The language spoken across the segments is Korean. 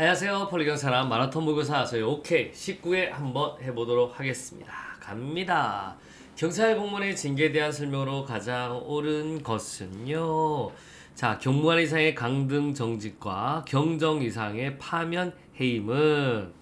안녕하세요. 폴리gon 사람 마라톤 모교사 저희 오케이 19회 한번 해보도록 하겠습니다. 갑니다. 경찰 공무원의 징계에 대한 설명으로 가장 옳은 것은요. 자, 경무관 이상의 강등 정직과 경정 이상의 파면 해임은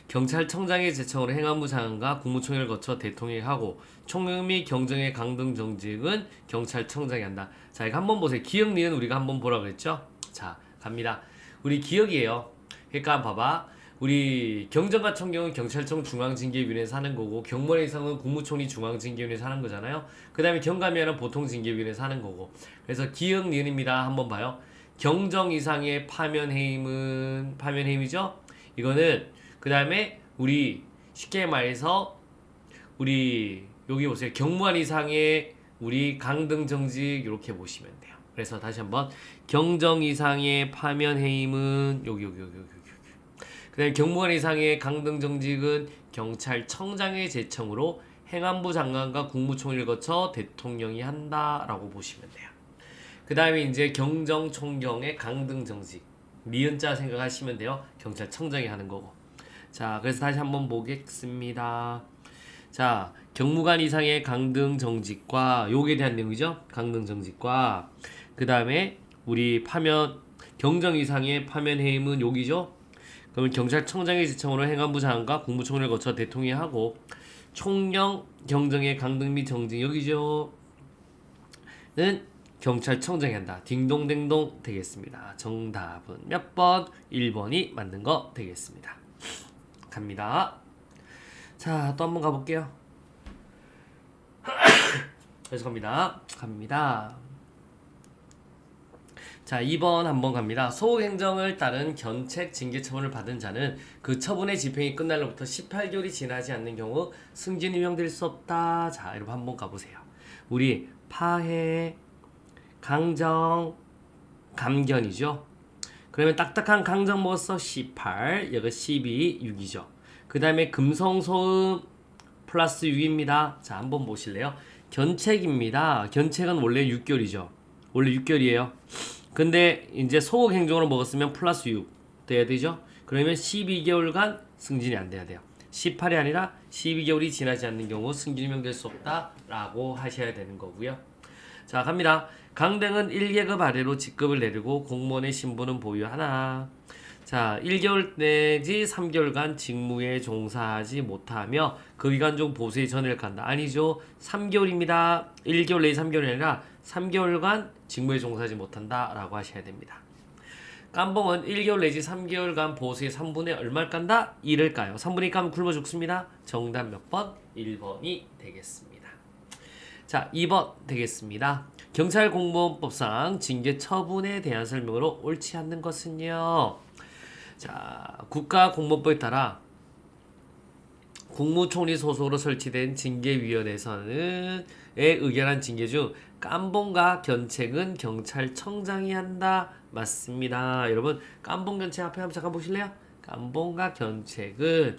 경찰청장의 제청으로 행안부 장관과 국무총리를 거쳐 대통령이 하고 총경 및 경정의 강등 정직은 경찰청장이 한다. 자, 이거 한번 보세요. 기억 니은 우리가 한번 보라 그랬죠? 자, 갑니다. 우리 기억이에요. 그러니까 봐봐. 우리 경정과 총경은 경찰청 중앙징계위원회에서 하는 거고 경무관 이상은 국무총리 중앙징계위원회에서 하는 거잖아요. 그 다음에 경감위원회는 보통징계위원회에서 하는 거고. 그래서 기억 니은입니다. 한번 봐요. 경정 이상의 파면해임은 파면해임이죠. 이거는 그 다음에 우리 쉽게 말해서 우리 여기 보세요. 경무관 이상의 우리 강등 정직 이렇게 보시면 돼요. 그래서 다시 한번 경정 이상의 파면 해임은 여기. 그다음에 경무관 이상의 강등 정직은 경찰청장의 제청으로 행안부 장관과 국무총리를 거쳐 대통령이 한다라고 보시면 돼요. 그다음에 이제 경정 총경의 강등 정직 니은자 생각하시면 돼요. 경찰청장이 하는 거고. 자, 그래서 다시 한번 보겠습니다. 자, 경무관 이상의 강등 정직과 요게 대한 내용이죠. 강등 정직과 그 다음에 우리 파면 경정 이상의 파면 해임은 여기죠. 그러면 경찰청장의 지청으로 행안부 장관과 국무총리를 거쳐 대통령이 하고 총경 경정의 강등 및 정직 여기죠. 는 경찰청장이 한다. 딩동댕동 되겠습니다. 정답은 몇 번? 1번이 맞는 거 되겠습니다. 갑니다. 자, 또 한번 가볼게요. 그래서 갑니다. 자, 2번 한번 갑니다. 소행정을 따른 견책 징계 처분을 받은 자는 그 처분의 집행이 끝날 날부터 18개월이 지나지 않는 경우 승진 임명될 수 없다. 자, 여러분 한번 가보세요. 우리 파해, 강정, 감견이죠. 그러면 딱딱한 강정 먹었어 18, 여기 12, 6이죠. 그 다음에 금성소음 플러스 6입니다. 자, 한번 보실래요? 견책입니다. 견책은 원래 6개월이죠. 원래 6개월이에요. 근데 이제 소극 행정으로 먹었으면 플러스 6 돼야 되죠. 그러면 12개월간 승진이 안 돼야 돼요. 18이 아니라 12개월이 지나지 않는 경우 승진 임명될 수 없다라고 하셔야 되는 거고요. 자, 갑니다. 강등은 1계급 아래로 직급을 내리고 공무원의 신분은 보유하나. 자, 1개월 내지 3개월간 직무에 종사하지 못하며 그 기간 중 보수의 전회를 간다. 아니죠. 3개월입니다. 1개월 내지 3개월이 아니라 3개월간 직무에 종사하지 못한다 라고 하셔야 됩니다. 깜봉은 1개월 내지 3개월간 보수의 3분의 얼마를 깐다? 1을 까요. 3분의 1 까면 굶어 죽습니다. 정답 몇 번? 1번이 되겠습니다. 자, 2번 되겠습니다. 경찰공무원법상 징계 처분에 대한 설명으로 옳지 않는 것은요. 자, 국가공무원법에 따라 국무총리 소속으로 설치된 징계위원회에서는 의결한 징계 중 깜봉과 견책은 경찰청장이 한다. 맞습니다. 여러분, 깜봉 견책 앞에 한번 잠깐 보실래요? 깜봉과 견책은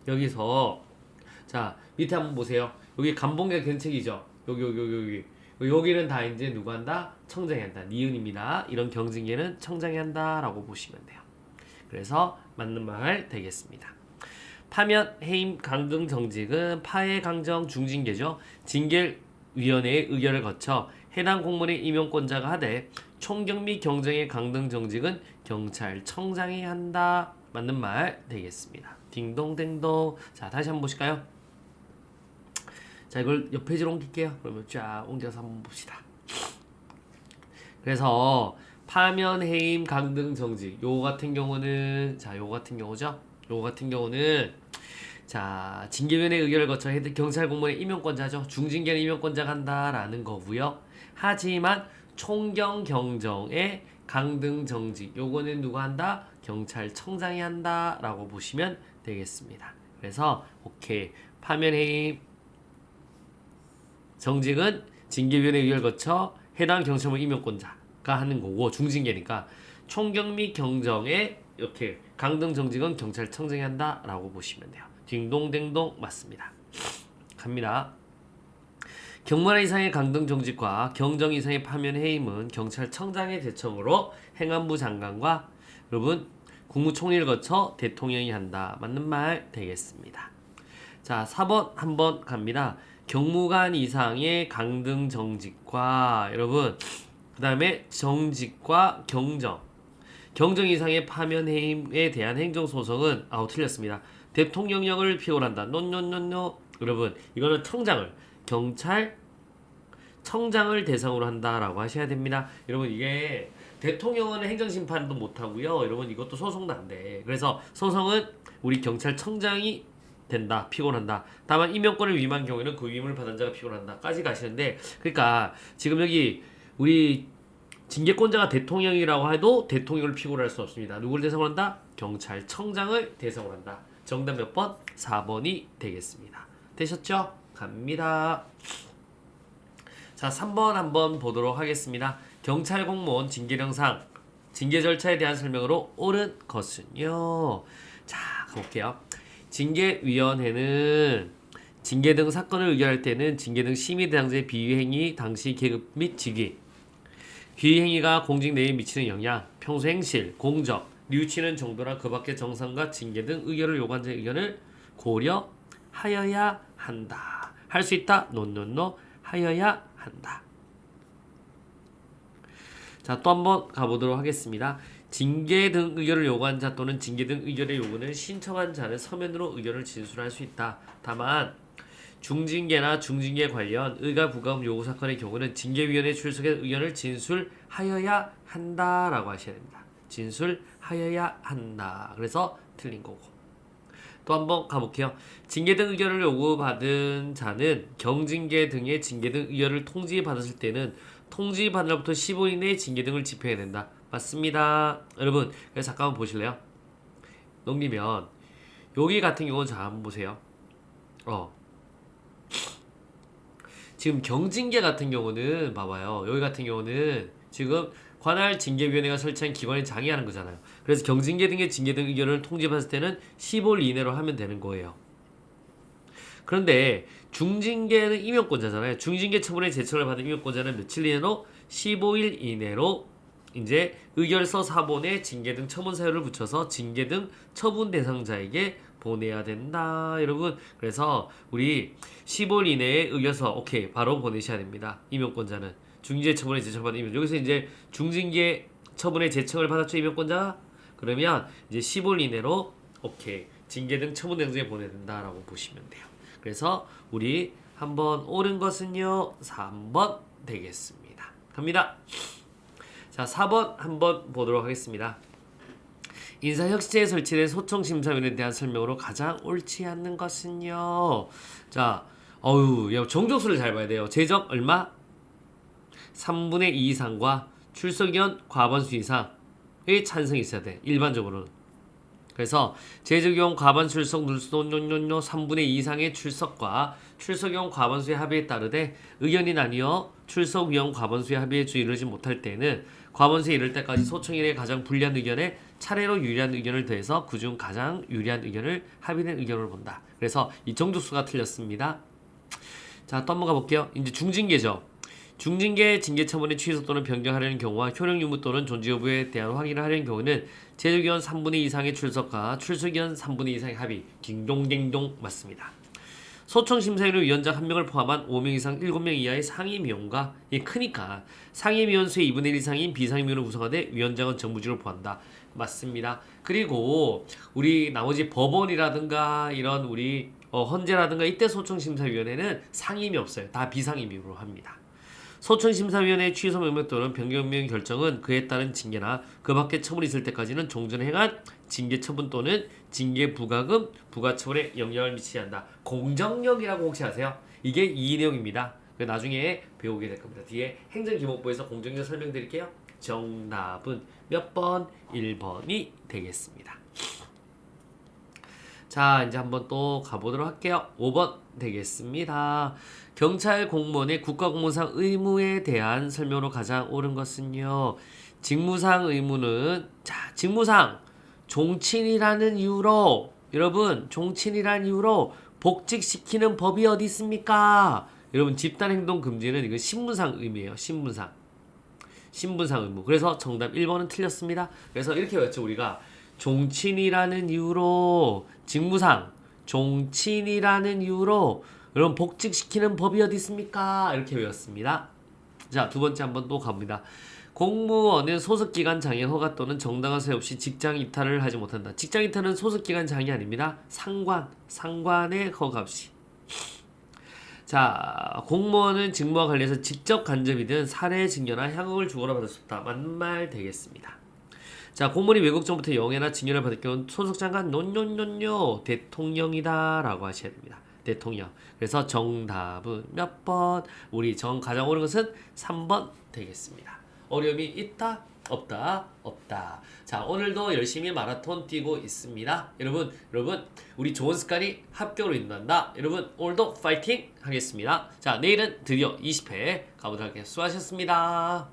여기서 자, 밑에 한번 보세요. 여기 깜봉과 견책이죠. 여기는 다 이제 누가 한다? 청장이 한다. 니은입니다. 이런 경징계는 청장이 한다라고 보시면 돼요. 그래서 맞는 말 되겠습니다. 파면, 해임, 강등 정직은 파해, 강정, 중징계죠. 징계위원회의 의결을 거쳐 해당 공무원의 임용권자가 하되 총경 및 경정의 강등 정직은 경찰청장이 한다. 맞는 말 되겠습니다. 딩동댕동. 자, 다시 한번 보실까요? 자, 이걸 옆 페이지로 옮길게요. 그러면 쫙 옮겨서 한번 봅시다. 그래서 파면, 해임, 강등 정직 요거 같은 경우는 자, 요거 같은 경우죠. 요거 같은 경우는 자, 징계위원회 의결을 거쳐 경찰 공무원의 임용권자죠. 중징계는 임용권자가 한다라는 거고요. 하지만 총경 경정의 강등 정직 요거는 누가 한다? 경찰청장이 한다라고 보시면 되겠습니다. 그래서 오케이. 파면, 해임, 정직은 징계위원회 의결을 거쳐 해당 경찰관 임용권자가 하는 거고 중징계니까 총경 및 경정에 이렇게 강등 정직은 경찰청장이 한다라고 보시면 돼요. 딩동댕동 맞습니다. 갑니다. 경무관 이상의 강등 정직과 경정 이상의 파면 해임은 경찰청장의 제청으로 행안부 장관과 여러분 국무총리를 거쳐 대통령이 한다. 맞는 말 되겠습니다. 자, 4번 한번 갑니다. 경무관 이상의 강등 정직과 여러분 그 다음에 정직과 경정 경정 이상의 파면 해임에 대한 행정소송은 틀렸습니다. 대통령령을 피고한다. 노노노노 여러분 이거는 경찰 청장을 대상으로 한다라고 하셔야 됩니다. 여러분 이게 대통령은 행정심판도 못하고요. 여러분 이것도 소송도 안 돼. 그래서 소송은 우리 경찰청장이 된다. 피곤한다. 다만 임명권을 위임한 경우에는 그 위임을 받은 자가 피곤한다. 까지 가시는데 그러니까 지금 여기 우리 징계권자가 대통령이라고 해도 대통령을 피고할 수 없습니다. 누구를 대상으로 한다? 경찰청장을 대상으로 한다. 정답 몇 번? 4번이 되겠습니다. 되셨죠? 갑니다. 자, 3번 한번 보도록 하겠습니다. 경찰 공무원 징계령상 징계 절차에 대한 설명으로 옳은 것은요. 자, 가볼게요. 징계위원회는 징계 등 사건을 의결할 때는 징계 등 심의 대상자의 비위행위, 당시 계급 및 직위, 비위행위가 공직 내에 미치는 영향, 평소 행실, 공적, 뉘우치는 정도나 그 밖의 정상과 징계 등 의결을 요구한 자의 의견을 고려하여야 한다. 할 수 있다. 노노노 하여야 한다. 자, 또 한번 가보도록 하겠습니다. 징계 등 의결을 요구한 자 또는 징계 등 의결의 요구는 신청한 자는 서면으로 의견을 진술할 수 있다. 다만 중징계나 중징계 관련 의가 부가음 요구 사건의 경우는 징계위원회 출석해 의견을 진술하여야 한다라고 하셔야 됩니다. 진술하여야 한다. 그래서 틀린 거고. 또 한번 가볼게요. 징계 등 의견을 요구받은 자는 경징계 등의 징계 등 의견을 통지받았을 때는 통지받은 날부터 15일 내에 징계 등을 집행해야 된다. 맞습니다. 여러분, 그래서 잠깐만 보실래요? 넘기면 여기 같은 경우는 자 한번 보세요. 지금 경징계 같은 경우는 봐봐요. 여기 같은 경우는 지금 관할 징계위원회가 설치한 기관이 장애하는 거잖아요. 그래서 경징계 등의 징계 등 의견을 통지받을 때는 15일 이내로 하면 되는 거예요. 그런데 중징계는 임용권자잖아요. 중징계 처분의 제청을 받은 임용권자는 며칠 이내로 15일 이내로 이제 의결서 사본에 징계 등 처분 사유를 붙여서 징계 등 처분 대상자에게 보내야 된다. 여러분 그래서 우리 15일 이내에 의결서 오케이 바로 보내셔야 됩니다. 임용권자는 중징계 처분에 제청을 받은 임용 여기서 이제 중징계 처분에 제청을 받았죠 임용권자 그러면 이제 15일 이내로 오케이 징계 등 처분 대상자에게 보내야 된다라고 보시면 돼요. 그래서 우리 한번 옳은 것은요 3번 되겠습니다. 갑니다. 자 4번 한번 보도록 하겠습니다. 인사혁신제에 설치된 소청심사위원회에 대한 설명으로 가장 옳지 않는 것은요. 자, 정족수를 잘 봐야 돼요. 제적 얼마? 3분의 2 이상과 출석위원 과반수 이상의 찬성이 있어야 돼. 일반적으로는. 그래서 제적위원 과반 출석 눌수노노노 3분의 2 이상의 출석과 출석위원 과반수의 합의에 따르되 의견이 나뉘어 출석위원 과반수의 합의에 이르지 못할 때는 과반수에 이를 때까지 소청인의 가장 불리한 의견에 차례로 유리한 의견을 더해서 그중 가장 유리한 의견을 합의된 의견으로 본다. 그래서 이 정족수가 틀렸습니다. 자, 또 한번 가볼게요. 이제 중징계죠. 중징계 징계 처분의 취소 또는 변경하려는 경우와 효력 유무 또는 존재 여부에 대한 확인을 하려는 경우는 제적위원 3분의 2 이상의 출석과 출석위원 3분의 2 이상의 합의 딩동댕동 맞습니다. 소청심사위원회 위원장 1명을 포함한 5명 이상 7명 이하의 상임위원과 크니까 상임위원 수의 2분의 1 이상인 비상임위원을 구성하되 위원장은 정부직을 포함한다. 맞습니다. 그리고 우리 나머지 법원이라든가 이런 우리 헌재라든가 이때 소청심사위원회는 상임이 없어요. 다 비상임위로 합니다. 소청심사위원회의 취소 명령 또는 변경 명령 결정은 그에 따른 징계나 그 밖의 처분이 있을 때까지는 종전에 행한 징계 처분 또는 징계 부과금, 부과처분에 영향을 미치지 않는다. 공정력이라고 혹시 아세요? 이게 이 내용입니다. 나중에 배우게 될 겁니다. 뒤에 행정기본부에서 공정력 설명드릴게요. 정답은 몇 번? 1번이 되겠습니다. 자, 이제 한번 또 가보도록 할게요. 5번 되겠습니다. 경찰 공무원의 국가공무상 의무에 대한 설명으로 가장 옳은 것은요. 직무상 의무는 직무상 종친이라는 이유로 여러분 종친이라는 이유로 복직시키는 법이 어디 있습니까? 여러분 집단행동 금지는 이거 신분상 의무예요. 신분상 의무. 그래서 정답 1번은 틀렸습니다. 그래서 이렇게 외웠죠 우리가 종친이라는 이유로 직무상 종친이라는 이유로 여러분 복직시키는 법이 어디 있습니까? 이렇게 외웠습니다. 자, 두 번째 한번 또 가봅니다. 공무원은 소속기간 장애 허가 또는 정당한 사유 없이 직장 이탈을 하지 못한다. 직장 이탈은 소속기간 장애 아닙니다. 상관의 허가 없이. 자, 공무원은 직무와 관련해서 직접 간접이든 사례 증여나 향응을 주거나 받을 수 없다. 맞는 말 되겠습니다. 자, 공무원이 외국 정부터 영해나 증여를 받을 경우는 소속 장관 논논논뇨 대통령이다 라고 하셔야 됩니다. 대통령. 그래서 정답은 몇 번? 우리 가장 옳은 것은 3번 되겠습니다. 어려움이 있다? 없다? 없다. 자, 오늘도 열심히 마라톤 뛰고 있습니다. 여러분, 우리 좋은 습관이 합격으로 인도한다. 여러분, 오늘도 파이팅 하겠습니다. 자, 내일은 드디어 20회 가보도록 하겠습니다. 수고하셨습니다.